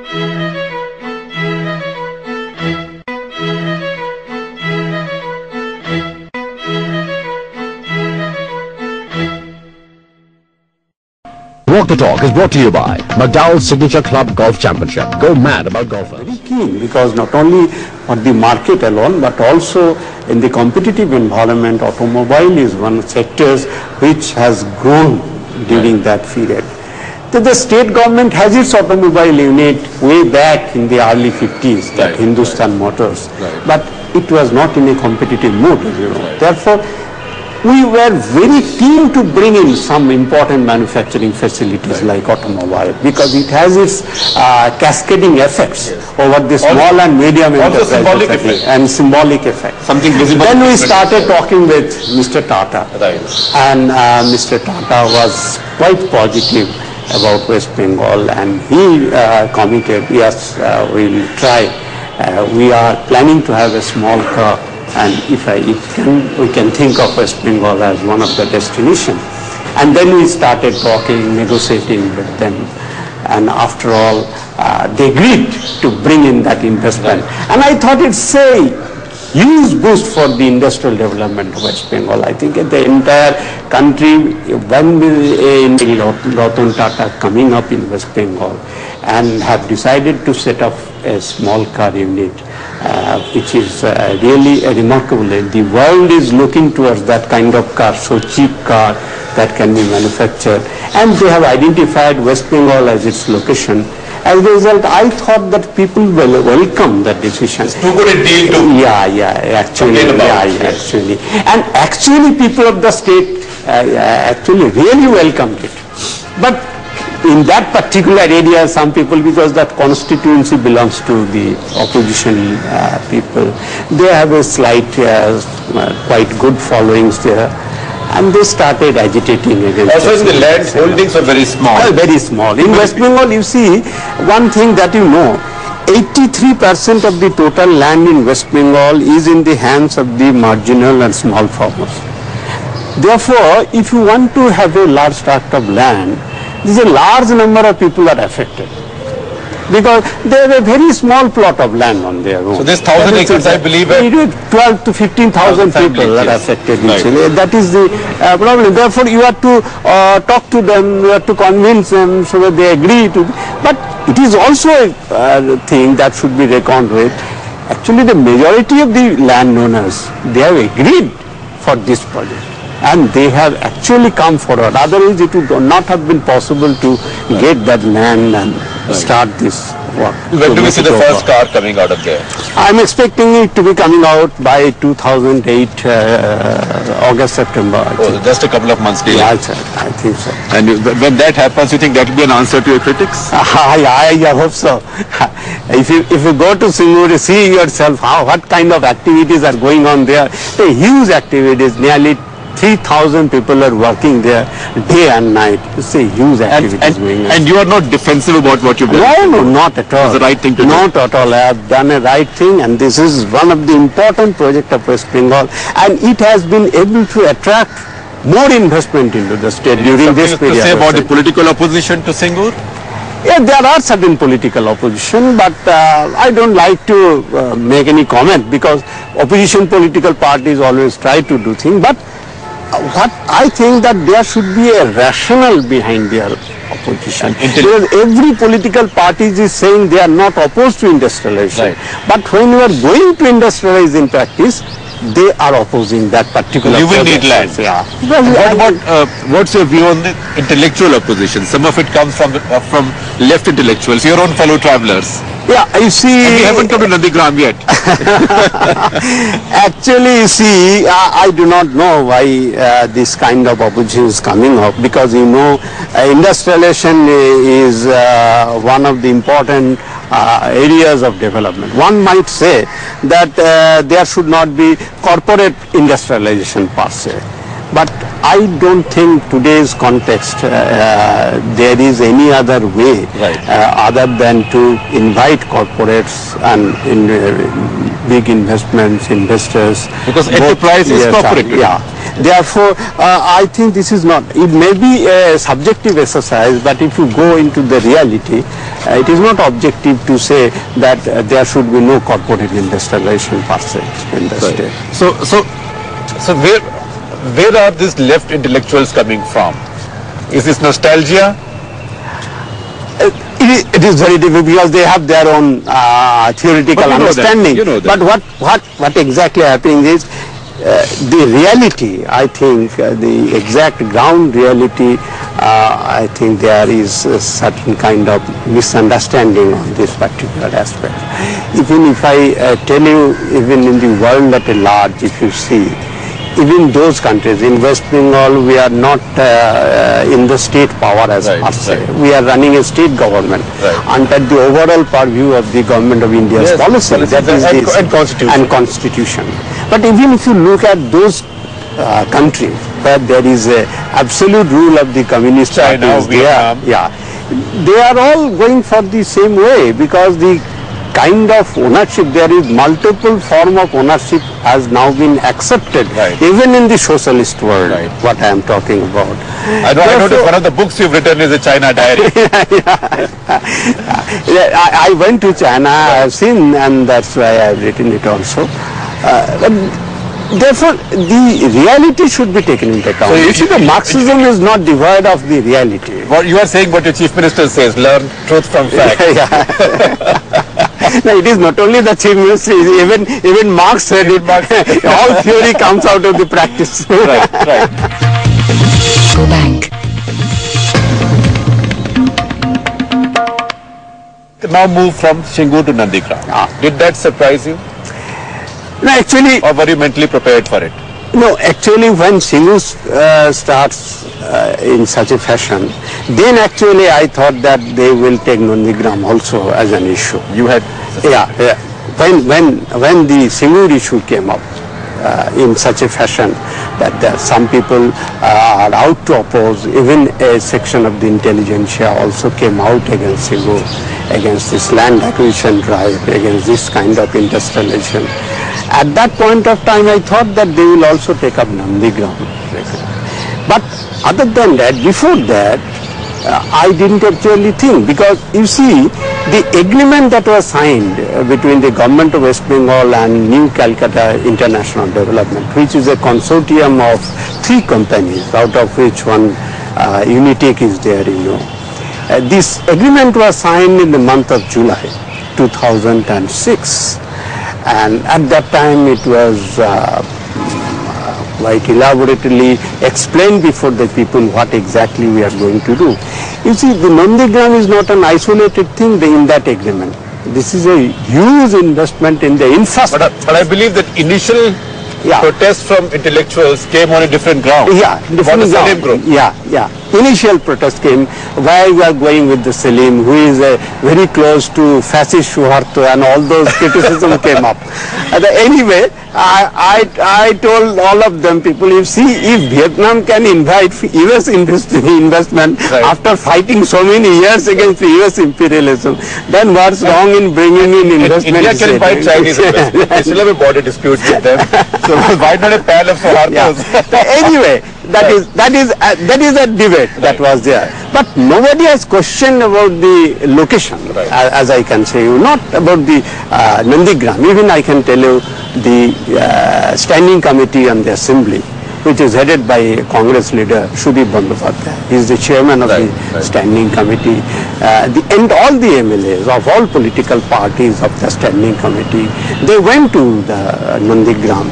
Walk the Talk is brought to you by McDowell's Signature Club Golf Championship. Go mad about golfers. Very keen, because not only for the market alone, but also in the competitive environment, automobile is one of the sectors which has grown during that period. So the state government has its automobile unit way back in the early 50s, that Hindustan Motors, but it was not in a competitive mood, you know. Therefore, we were very keen to bring in some important manufacturing facilities like automobile, because it has its cascading effects over the small and medium enterprises and symbolic effect. Something visible. Then we started talking with Mr. Tata, and Mr. Tata was quite positive about West Bengal, and he committed, yes, we'll try. We are planning to have a small car, and we can think of West Bengal as one of the destinations. And then we started talking, negotiating with them, and after all, they agreed to bring in that investment. And I thought it's a huge boost for the industrial development of West Bengal. I think the entire country, when Ratan Tata coming up in West Bengal and have decided to set up a small car unit, which is really remarkable. The world is looking towards that kind of car, so cheap car that can be manufactured, and they have identified West Bengal as its location. As a result, I thought that people will welcome that decision. It's too good a deal to actually. And actually people of the state actually really welcomed it. But in that particular area, some people, because that constituency belongs to the opposition people, they have a slight, quite good followings there. And they started agitating against. Also, the land holdings were very small. Very small. In West Bengal, you see, one thing that you know, 83% of the total land in West Bengal is in the hands of the marginal and small farmers. Therefore, if you want to have a large tract of land, there's a large number of people are affected, because they have a very small plot of land on their own. So this 1,000 acres, I believe, 12 to 15,000 people are affected easily. That is the problem. Therefore, you have to talk to them, you have to convince them so that they agree to. But it is also a thing that should be reckoned with. Actually, the majority of the landowners, they have agreed for this project, and they have actually come forward. Otherwise, it would not have been possible to get that land and start this work. When do we see the first car coming out of there? I'm expecting it to be coming out by 2008, August, September. Oh, just a couple of months later. Yeah, sir, I think so. And when that happens, you think that will be an answer to your critics? I hope so. If you go to Singur, see yourself what kind of activities are going on there. The huge activities, nearly 3,000 people are working there day and night. It's a huge activity going on. And you are not defensive about what you've done? No, not at all. It's the right thing to do. Not at all. I have done a right thing, and this is one of the important projects of West Bengal, and it has been able to attract more investment into the state during this period. To say about the political opposition to Singur? Yeah, there are certain political opposition, but I don't like to make any comment, because opposition political parties always try to do things, but what I think that there should be a rationale behind their opposition. Because every political party is saying they are not opposed to industrialization. But when you are going to industrialize in practice, they are opposing that particular. You will need land. Yeah. Well, what's your view on the intellectual opposition? Some of it comes from left intellectuals, your own fellow travelers. Yeah, you see. And we haven't come to Nandigram yet. Actually, you see, I do not know why this kind of opposition is coming up, because you know, industrialization is one of the important areas of development. One might say that there should not be corporate industrialization per se. But I don't think today's context there is any other way other than to invite corporates and big investments, investors. Because enterprise is corporate. Yeah. Therefore, I think this is not, it may be a subjective exercise, but if you go into the reality, it is not objective to say that there should be no corporate industrialization per se in the state. So where are these left intellectuals coming from? Is this nostalgia? It is very difficult because they have their own theoretical understanding. But what exactly happening is the reality, I think, the exact ground reality, I think there is a certain kind of misunderstanding on this particular aspect. Even if I tell you, even in the world at large, if you see, even those countries, in West Bengal, we are not in the state power as per se. We are running a state government under the overall purview of the government of India's policy. That is and constitution. But even if you look at those countries where there is a absolute rule of the communist parties, they are all going for the same way, because the kind of ownership, there is multiple form of ownership has now been accepted, even in the socialist world, what I am talking about. I know one of the books you've written is a China diary. I went to China, I have seen, and that's why I have written it also. Therefore, the reality should be taken into account. So you see, the Marxism is not devoid of the reality. What you are saying, what your chief minister says, learn truth from facts. No, it is not only the chief minister, even Marx said it. All theory comes out of the practice. Go back. Now move from Shingu to Nandigram. Did that surprise you? No, actually. Or were you mentally prepared for it? No, actually, when Shingu starts in such a fashion, then actually I thought that they will take Nandigram also as an issue. You had? Yeah. When the Shingu issue came up in such a fashion that some people are out to oppose, even a section of the intelligentsia also came out against Shingu, against this land acquisition drive, against this kind of industrialization. At that point of time, I thought that they will also take up Nandigram. But other than that, before that, I didn't actually think, because you see, the agreement that was signed between the government of West Bengal and New Calcutta International Development, which is a consortium of 3 companies, out of which one Unitech is there, this agreement was signed in the month of July 2006. And at that time it was quite elaborately explained before the people what exactly we are going to do. You see, the Nandigram is not an isolated thing in that agreement. This is a huge investment in the infrastructure. But I believe that initial protests from intellectuals came on a different ground. Yeah, different ground. Group. Yeah. Initial protest came why we are going with the Salim, who is very close to fascist Suharto, and all those criticism came up. Anyway, I told all of them, people, if Vietnam can invite US investment after fighting so many years against the US imperialism, then what's wrong in bringing in investment? India can invite Chinese investment. They still have a border dispute with them. So why not a pal of Suhartos? Anyway, that is a debate that was there. But nobody has questioned about the location, as I can say you, not about the Nandigram. Even I can tell you the standing committee on the assembly, which is headed by Congress leader Sudip Bandyopadhyay. He is the chairman of the standing committee. And all the MLAs of all political parties of the standing committee, they went to the Nandigram.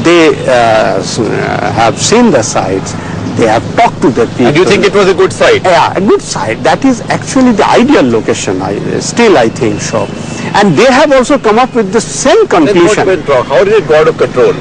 They have seen the sites. They have talked to the people. And you think it was a good site? Yeah, a good site. That is actually the ideal location, still I think so. And they have also come up with the same conclusion. Then what went wrong? How did it go out of control?